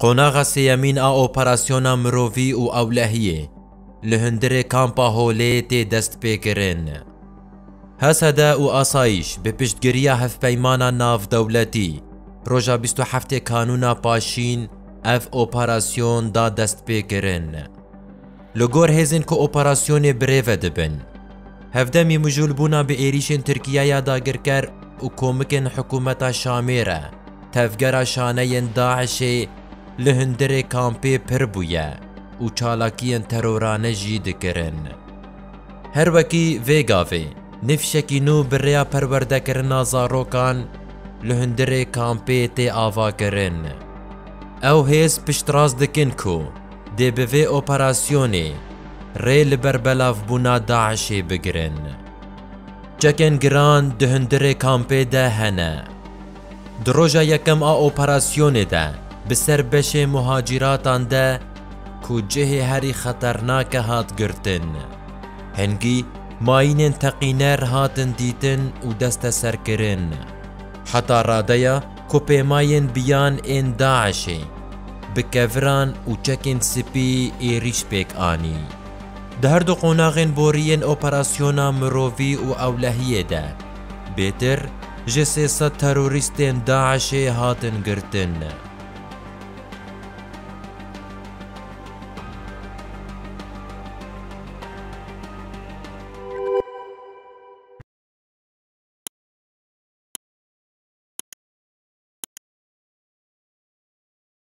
قۆناغا سێیەمین ئا ئۆپەراسیۆنا مرۆڤی و ئەولەهیە لە هەندێرێ کامپا هۆلێ تێ دەست پێکردن. هەسەدە و ئاسایش بە پشتگیریە هەفپەیمانە ناودەوڵەتی ڕۆژا 27 کانونا پاشین ئەف ئۆپەراسیۆن دا دەست پێکردن. لە گۆر هێزن کە ئۆپەراسیۆنێ برێڤە دەبن. هەفدەمی مژولبوونا بە ئێریشên تورکیایە داگیرکەر و کۆمکên حکوومەتا شامێرە تەفگەرا شانەیên داعشê li hundirê kampê pir bûye û çalakiyên terorane jî dikirin. Her wekî vê gavê nifşekî nû bi rêya perwerdekirina zarokan li hundirê kampê tê avakirin. Ew hêz piştrast dikin ku dê bi vê operasyonê rê li ber belavbûna Daişê bigirin. Çekên giran di hundirê kampê de hene. Di roja yekem a operasyonê de bi ser beşê muhacîratan de ku cihê herî xeternake hat girtin. Hengî mayînên teqîner hatin dîtin û desteserkirin. Heta radeya ku pêmayên biyan ên Daişê bi keviran û çekên spî êriş pêk anî. Di her du qonaxên boriyên operasyona mirovî û ewlehiyê de bêtir ji 300 terorîstên Daişê hatin girtin.